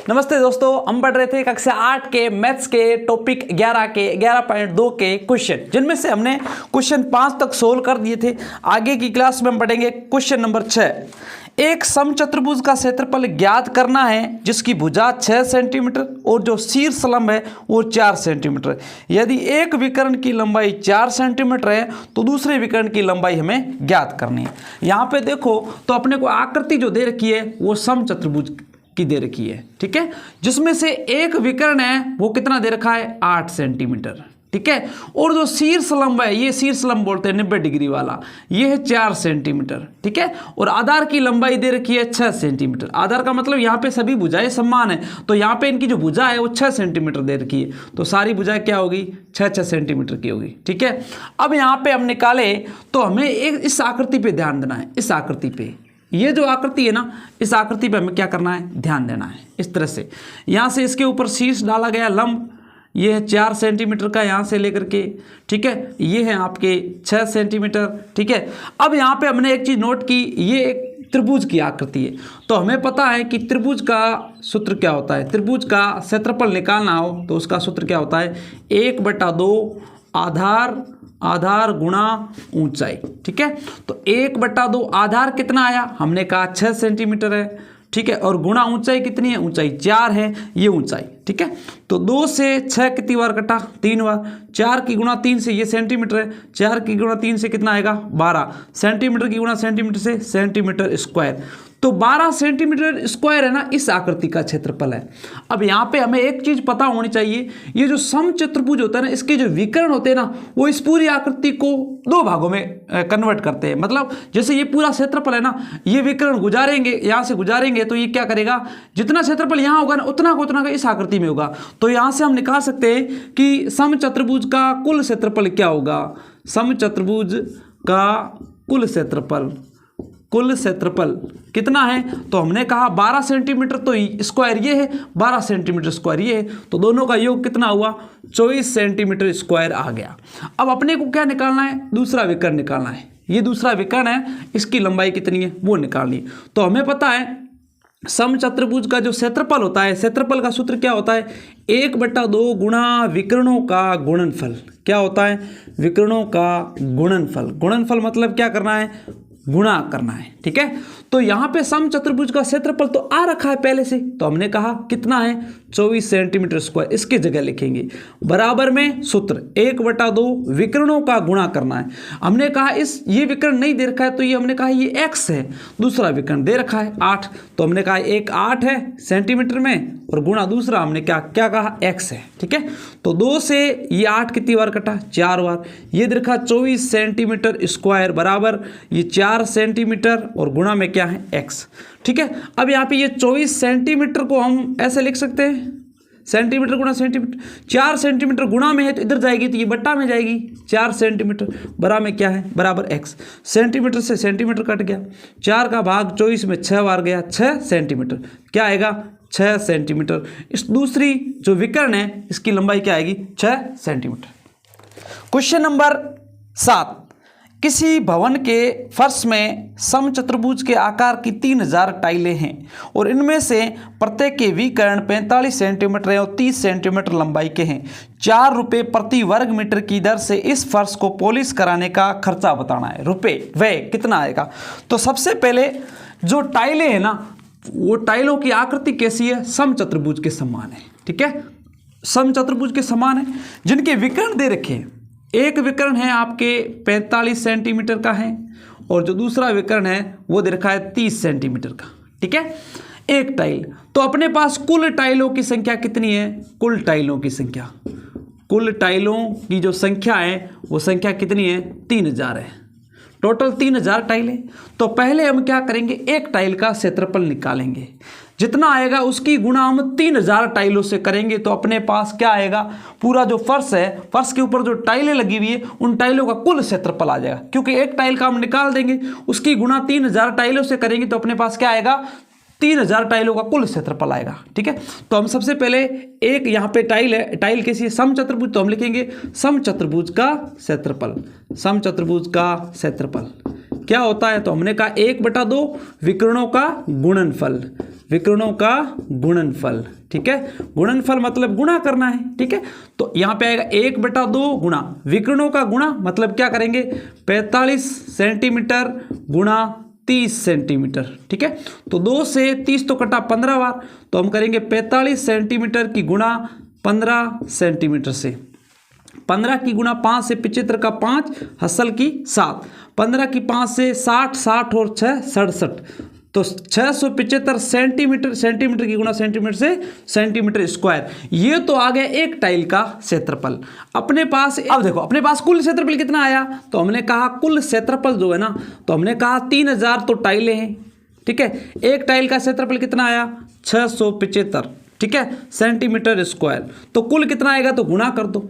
नमस्ते दोस्तों, हम पढ़ रहे थे कक्षा 8 के मैथ्स के टॉपिक 11 के 11.2 के क्वेश्चन, जिनमें से हमने क्वेश्चन 5 तक सोल्व कर दिए थे। आगे की क्लास में हम पढ़ेंगे क्वेश्चन नंबर 6। एक समचतुर्भुज का क्षेत्रफल ज्ञात करना है जिसकी भुजा 6 सेंटीमीटर और जो शीर्ष लंब है वो 4 सेंटीमीटर। यदि एक विकर्ण की लंबाई 4 सेंटीमीटर है तो दूसरे विकर्ण की लंबाई हमें ज्ञात करनी है। यहाँ पे देखो तो अपने को आकृति जो दे रखी है वो समचतुर्भुज की दे रखी है, ठीक है, जिसमें से एक विकर्ण है वो कितना दे रखा है 8 सेंटीमीटर, ठीक है, और जो शीर्ष लंब है ये शीर्ष लंब बोलते हैं 90 डिग्री वाला, ये है 4 सेंटीमीटर, ठीक है, और आधार की लंबाई दे रखी है 6 सेंटीमीटर। आधार का मतलब यहाँ पे सभी भुजाएं समान है, तो यहाँ पे इनकी जो भुजा है वो 6 सेंटीमीटर दे रखी है, तो सारी भुजाएं क्या होगी 6 सेंटीमीटर की होगी, ठीक है। अब यहाँ पे हम निकाले तो हमें एक इस आकृति पे ध्यान देना है। इस आकृति पे, ये जो आकृति है ना, इस आकृति पे हमें क्या करना है, ध्यान देना है। इस तरह से यहाँ से इसके ऊपर शीर्ष डाला गया लंब, ये है 4 सेंटीमीटर का यहाँ से लेकर के, ठीक है, ये है आपके 6 सेंटीमीटर, ठीक है। अब यहाँ पे हमने एक चीज़ नोट की, ये एक त्रिभुज की आकृति है, तो हमें पता है कि त्रिभुज का सूत्र क्या होता है। त्रिभुज का क्षेत्रफल निकालना हो तो उसका सूत्र क्या होता है, 1/2 आधार गुणा ऊंचाई, ठीक है। तो 1/2 आधार कितना आया, हमने कहा 6 सेंटीमीटर है, ठीक है, और गुणा ऊंचाई कितनी है, ऊंचाई 4 है, ये ऊंचाई, ठीक है। तो 2 से 6 कितनी बार कटा, 3 बार। 4 की गुणा 3 से, ये सेंटीमीटर है, 4 की गुणा 3 से कितना आएगा 12। सेंटीमीटर की गुणा सेंटीमीटर से सेंटीमीटर स्क्वायर, तो 12 सेंटीमीटर स्क्वायर है ना, इस आकृति का क्षेत्रफल है। अब यहाँ पे हमें एक चीज पता होनी चाहिए, ये जो समचतुर्भुज होता है ना, इसके जो विकर्ण होते हैं ना, वो इस पूरी आकृति को 2 भागों में कन्वर्ट करते हैं। मतलब जैसे ये पूरा क्षेत्रफल है ना, ये विकर्ण गुजारेंगे, यहाँ से गुजारेंगे तो ये क्या करेगा, जितना क्षेत्रफल यहाँ होगा ना उतना का इस आकृति में होगा। तो यहाँ से हम निकाल सकते हैं कि समचतुर्भुज का कुल क्षेत्रफल क्या होगा। समचतुर्भुज का कुल क्षेत्रफल कितना है, तो हमने कहा 12 सेंटीमीटर तो स्क्वायर ये है, 12 सेंटीमीटर स्क्वायर ये है, तो दोनों का योग कितना हुआ 24 सेंटीमीटर स्क्वायर आ गया। अब अपने को क्या निकालना है, दूसरा विकर्ण निकालना है। ये दूसरा विकर्ण है, इसकी लंबाई कितनी है वो निकालनी है। तो हमें पता है समचतुर्भुज का जो क्षेत्रफल होता है, क्षेत्रफल का सूत्र क्या होता है, 1/2 गुणा विकर्णों का गुणनफल। क्या होता है, विकर्णों का गुणनफल। गुणनफल मतलब क्या करना है, गुणा करना है, ठीक है। तो यहाँ पे समचतुर्भुज का क्षेत्रफल तो आ रखा है पहले से, तो हमने कहा कितना है 24 सेंटीमीटर स्क्वायर, इसकी जगह लिखेंगे बराबर में सूत्र 1/2 विकर्णों का गुणा करना है। हमने कहा ये विकर्ण नहीं दे रखा है, तो ये हमने कहा ये x है, दूसरा विकर्ण दे रखा है 8, तो हमने कहा एक 8 है सेंटीमीटर में और गुणा दूसरा हमने क्या कहा x है, ठीक है। तो 2 से ये 8 कितनी बार कटा, 4 बार। ये दे रखा 24 सेंटीमीटर स्क्वायर बराबर ये 4 सेंटीमीटर और गुणा में क्या है x, ठीक है। अब यहाँ पे ये 24 सेंटीमीटर को हम ऐसे लिख सकते हैं, सेंटीमीटर गुणा सेंटीमीटर, 4 सेंटीमीटर गुणा में है तो इधर जाएगी तो ये बट्टा में जाएगी, 4 सेंटीमीटर बराबर में क्या है, बराबर x। सेंटीमीटर से सेंटीमीटर कट गया, 4 का भाग 24 में 6 बार गया, 6 सेंटीमीटर, क्या आएगा 6 सेंटीमीटर। इस दूसरी जो विकर्ण है इसकी लंबाई क्या आएगी 6 सेंटीमीटर। क्वेश्चन नंबर 7, किसी भवन के फर्श में समचतुर्भुज के आकार की 3000 टाइलें हैं और इनमें से प्रत्येक के विकर्ण 45 सेंटीमीटर और 30 सेंटीमीटर लंबाई के हैं। 4 रुपये प्रति वर्ग मीटर की दर से इस फर्श को पॉलिश कराने का खर्चा बताना है। रुपये व्यय कितना आएगा। तो सबसे पहले जो टाइलें हैं ना, वो टाइलों की आकृति कैसी है, समचतुर्भुज के समान है, ठीक है, समचतुर्भुज के समान है, जिनके विकर्ण दे रखे हैं। एक विकर्ण है आपके 45 सेंटीमीटर का है और जो दूसरा विकर्ण है वो दे रखा है 30 सेंटीमीटर का, ठीक है, एक टाइल। तो अपने पास कुल टाइलों की संख्या कितनी है, कुल टाइलों की संख्या है वो संख्या कितनी है 3000 है, टोटल 3000 टाइलें। तो पहले हम क्या करेंगे, एक टाइल का क्षेत्रफल निकालेंगे, जितना आएगा उसकी गुणा हम 3000 टाइलों से करेंगे, तो अपने पास क्या आएगा, पूरा जो फर्श है, फर्श के ऊपर जो टाइलें लगी हुई है उन टाइलों का कुल क्षेत्रफल आ जाएगा, क्योंकि एक टाइल का हम निकाल देंगे, उसकी गुणा 3000 टाइलों से करेंगे, तो अपने पास क्या आएगा 3000 टाइलों का कुल क्षेत्रफल आएगा, ठीक है। तो हम सबसे पहले एक यहाँ पे टाइल है, टाइल कैसी है, समचतुर्भुज, तो हम लिखेंगे समचतुर्भुज का क्षेत्रफल, समचतुर्भुज का क्षेत्रफल क्या होता है, तो हमने कहा 1/2 विकर्णों का गुणनफल, विकर्णों का गुणनफल, ठीक है। गुणनफल मतलब गुणा करना है, ठीक है। तो यहाँ पे आएगा 1/2 गुणा विकर्णों का गुणा, मतलब क्या करेंगे 45 सेंटीमीटर गुणा 30 सेंटीमीटर, ठीक है। तो 2 से 30 तो कटा 15 बार, तो हम करेंगे 45 सेंटीमीटर की गुणा 15 सेंटीमीटर से, 15 की गुणा 5 से 75 का 5, हसल की 7, 15 की 5 से 60, 60 और 6 67, तो 675 सेंटीमीटर, सेंटीमीटर की गुणा सेंटीमीटर से सेंटीमीटर स्क्वायर। ये तो आ गया एक टाइल का क्षेत्रफल। अपने पास अब देखो अपने पास कुल क्षेत्रफल कितना आया, तो हमने कहा कुल क्षेत्रफल जो है ना, तो हमने कहा 3000 तो टाइलें हैं, ठीक है। एक टाइल का क्षेत्रफल कितना आया 675, ठीक है, सेंटीमीटर स्क्वायर। तो कुल कितना आएगा, तो गुणा कर दो,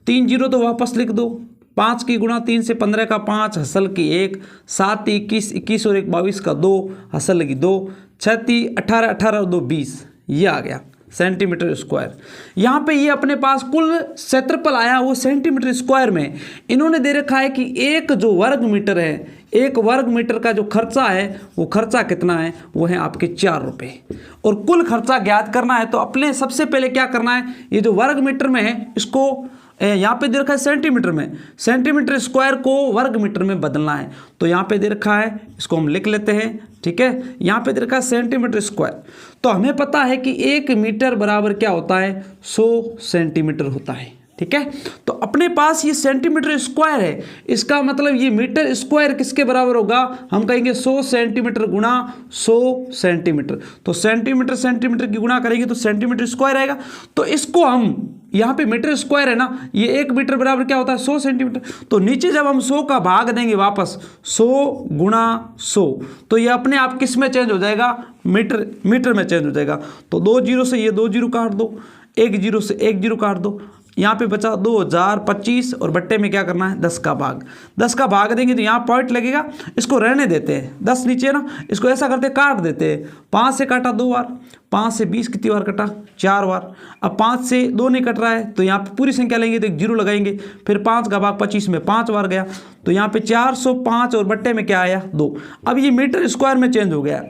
3 जीरो तो वापस लिख दो, 5 की गुणा 3 से 15 का 5, हसल की 1, 7 21, 21 और 1 22 का 2, हसल की 2, 6 18, 18 और 2 20, ये आ गया सेंटीमीटर स्क्वायर। यहाँ पे ये अपने पास कुल क्षेत्रफल आया वो सेंटीमीटर स्क्वायर में। इन्होंने दे रखा है कि एक जो वर्ग मीटर है, एक वर्ग मीटर का जो खर्चा है वो खर्चा कितना है, वो है आपके 4 रुपये। और कुल खर्चा ज्ञात करना है तो अपने सबसे पहले क्या करना है, ये जो वर्ग मीटर में है इसको यहाँ पे दे रखा है सेंटीमीटर में, सेंटीमीटर स्क्वायर को वर्ग मीटर में बदलना है। तो यहाँ पे दे रखा है, इसको हम लिख लेते हैं, ठीक है। यहाँ पे दे रखा है सेंटीमीटर स्क्वायर, तो हमें पता है कि 1 मीटर बराबर क्या होता है 100 सेंटीमीटर होता है, ठीक है। तो अपने पास ये सेंटीमीटर स्क्वायर है, इसका मतलब ये मीटर स्क्वायर किसके बराबर होगा, हम कहेंगे 100 सेंटीमीटर गुणा 100 सेंटीमीटर। तो सेंटीमीटर सेंटीमीटर की गुणा करेंगे तो सेंटीमीटर स्क्वायर आएगा। तो इसको हम यहाँ पे मीटर स्क्वायर है ना, ये 1 मीटर बराबर क्या होता है 100 सेंटीमीटर। तो नीचे जब हम 100 का भाग देंगे वापस 100 गुणा 100, तो ये अपने आप किस में चेंज हो जाएगा, मीटर, मीटर में चेंज हो जाएगा। तो 2 जीरो से ये 2 जीरो काट दो, 1 जीरो से 1 जीरो काट दो, यहाँ पे बचा 2025 और बट्टे में क्या करना है 10 का भाग, 10 का भाग देंगे तो यहाँ पॉइंट लगेगा, इसको रहने देते हैं 10 नीचे ना, इसको ऐसा करते काट देते हैं। 5 से काटा 2 बार, 5 से 20 कितनी बार कटा 4 बार। अब 5 से 2 नहीं कट रहा है तो यहाँ पे पूरी संख्या लेंगे तो एक जीरो लगाएंगे, फिर 5 का भाग 25 में 5 बार गया, तो यहाँ पे 405 और बट्टे में क्या आया 2। अब ये मीटर स्क्वायर में चेंज हो गया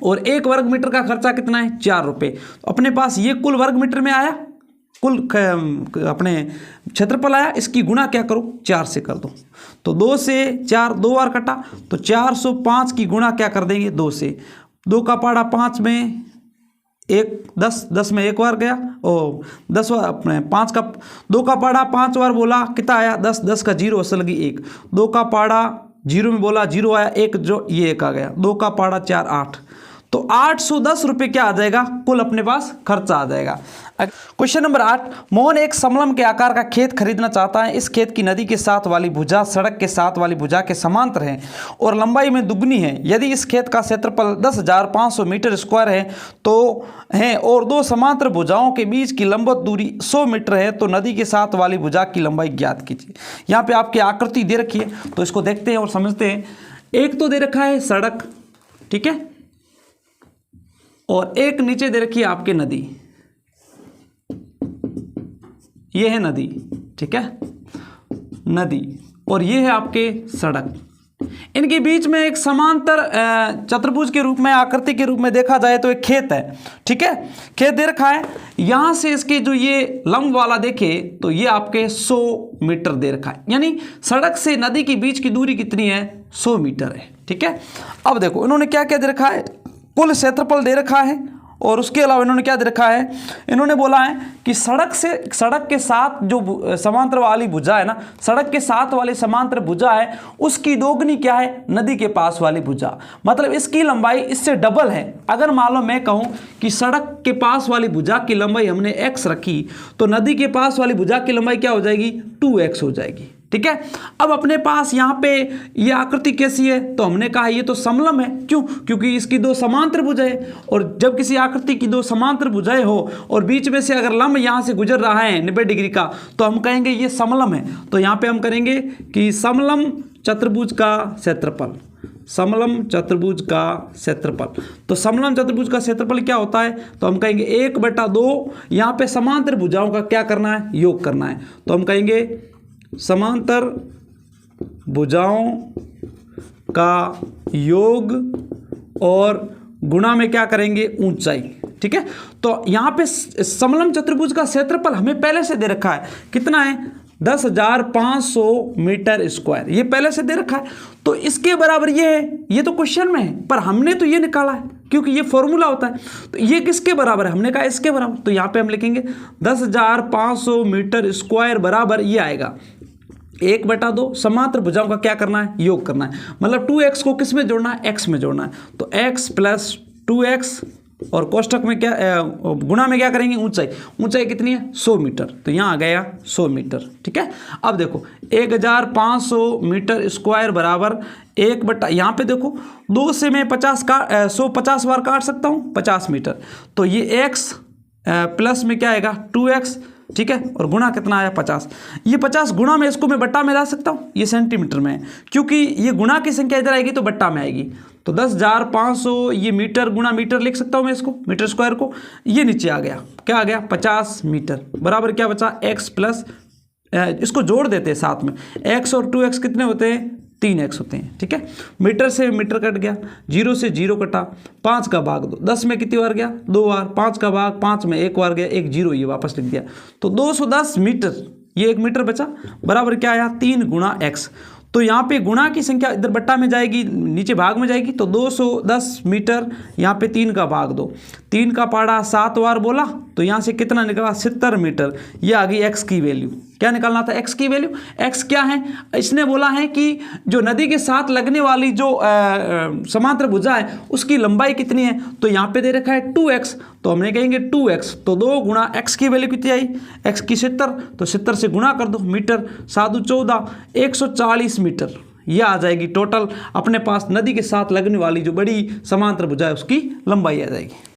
और 1 वर्ग मीटर का खर्चा कितना है 4 रुपये। तो अपने पास ये कुल वर्ग मीटर में आया, कुल अपने क्षेत्रफल आया, इसकी गुणा क्या करो 4 से कर दो। तो 2 से 4 2 बार कटा, तो 405 की गुणा क्या कर देंगे 2 से, 2 का पाड़ा 5 में 1 10, 10 में 1 बार गया, ओ 10 बार अपने 5 का 2 का पाड़ा 5 बार बोला कितना आया 10, 10 का जीरो असल लगी 1, 2 का पाड़ा जीरो में बोला जीरो आया 1, जो ये 1 आ गया, 2 का पाड़ा 4 8, तो 810 रुपये क्या आ जाएगा कुल अपने पास खर्चा आ जाएगा। क्वेश्चन नंबर 8, मोहन एक समलंब के आकार का खेत खरीदना चाहता है। इस खेत की नदी के साथ वाली भुजा सड़क के साथ वाली भुजा के समांतर है और लंबाई में दुगनी है। यदि इस खेत का क्षेत्रफल 10,500 मीटर स्क्वायर है तो है और दो समांतर भुजाओं के बीच की लंबवत दूरी 100 मीटर है, तो नदी के साथ वाली भुजा की लंबाई ज्ञात कीजिए। यहाँ पे आपकी आकृति दे रखी है तो इसको देखते हैं और समझते हैं। एक तो दे रखा है सड़क, ठीक है, और एक नीचे दे रखी है आपके नदी, ये है नदी, ठीक है, नदी, और ये है आपके सड़क। इनके बीच में एक समांतर चतुर्भुज के रूप में आकृति के रूप में देखा जाए तो एक खेत है, ठीक है, खेत दे रखा है। यहां से इसके जो ये लंब वाला देखे तो ये आपके 100 मीटर दे रखा है, यानी सड़क से नदी के बीच की दूरी कितनी है 100 मीटर है, ठीक है। अब देखो इन्होंने क्या क्या दे रखा है, कुल क्षेत्रफल दे रखा है और उसके अलावा इन्होंने क्या दे रखा है, इन्होंने बोला है कि सड़क के साथ जो समांतर वाली भुजा है ना, सड़क के साथ वाली समांतर भुजा है उसकी दोगुनी क्या है नदी के पास वाली भुजा, मतलब इसकी लंबाई इससे डबल है। अगर मान लो मैं कहूं कि सड़क के पास वाली भुजा की लंबाई हमने x रखी तो नदी के पास वाली भुजा की लंबाई क्या हो जाएगी 2x हो जाएगी, ठीक है। अब अपने पास यहाँ पे ये आकृति कैसी है, तो हमने कहा ये तो समलंब है, क्यों, क्योंकि इसकी दो समांतर भुजाएं, और जब किसी आकृति की दो समांतर भुजाएं हो और बीच में से अगर लंब यहाँ से गुजर रहा है 90 डिग्री का तो हम कहेंगे ये समलंब है। तो यहाँ पे हम करेंगे कि समलंब चतुर्भुज का क्षेत्रफल, समलंब चतुर्भुज का क्षेत्रफल। तो समलंब चतुर्भुज का क्षेत्रफल क्या होता है, तो हम कहेंगे 1/2, यहाँ पे समांतर भुजाओं का क्या करना है योग करना है, तो हम कहेंगे समांतर भुजाओं का योग और गुणा में क्या करेंगे, ऊंचाई। ठीक है, तो यहाँ पे समलंब चतुर्भुज का क्षेत्रफल हमें पहले से दे रखा है, कितना है 10,500 मीटर स्क्वायर, ये पहले से दे रखा है। तो इसके बराबर ये है, ये तो क्वेश्चन में है, पर हमने तो ये निकाला है क्योंकि ये फॉर्मूला होता है। तो ये किसके बराबर है, हमने कहा इसके बराबर। तो यहाँ पे हम लिखेंगे 10,500 मीटर स्क्वायर बराबर ये आएगा 1/2। समांतर भुजाओं का क्या करना है, योग करना है। मतलब 2x को किस में जोड़ना है, x में जोड़ना है। तो x + 2x और कोष्ठक में क्या गुणा में क्या करेंगे, ऊंचाई। ऊंचाई कितनी है, 100 मीटर। तो यहाँ आ गया 100 मीटर। ठीक है, अब देखो 1,500 मीटर स्क्वायर बराबर 1/, यहाँ पे देखो 2 से मैं 100 50 बार काट सकता हूँ, 50 मीटर। तो ये x प्लस में क्या आएगा 2x। ठीक है, और गुणा कितना आया 50। ये 50 गुणा में इसको मैं बट्टा में ला सकता हूँ, ये सेंटीमीटर में है, क्योंकि ये गुणा की संख्या इधर आएगी तो बट्टा में आएगी। तो 10,500 ये मीटर गुणा मीटर लिख सकता हूँ मैं इसको, मीटर स्क्वायर को। ये नीचे आ गया, क्या आ गया 50 मीटर बराबर क्या बचा x प्लस, इसको जोड़ देते हैं साथ में, x और 2x कितने होते हैं, 3x होते हैं। ठीक है, मीटर से मीटर कट गया, 0 से 0 कटा, 5 का भाग 2, 10 में कितनी बार गया 2 बार, 5 का भाग 5 में 1 बार गया, 1 0 ये वापस लिख दिया। तो 210 मीटर, ये 1 मीटर बचा बराबर क्या आया 3 गुणा x। तो यहाँ पे गुणा की संख्या इधर बट्टा में जाएगी, नीचे भाग में जाएगी। तो 210 मीटर, यहाँ पे 3 का भाग 2, 3 का पाड़ा 7 बार बोला, तो यहाँ से कितना निकला 70 मीटर। ये आ गई x की वैल्यू। क्या निकालना था, x की वैल्यू। x क्या है, इसने बोला है कि जो नदी के साथ लगने वाली जो समांतर भुजा है उसकी लंबाई कितनी है। तो यहाँ पे दे रखा है 2x, तो हमने कहेंगे 2x। तो 2 गुणा x की वैल्यू कितनी आई, x की 70, तो 70 से गुणा कर दो, मीटर 7 14 140 मीटर। यह आ जाएगी टोटल अपने पास नदी के साथ लगने वाली जो बड़ी समांतर भुजा है उसकी लंबाई आ जाएगी।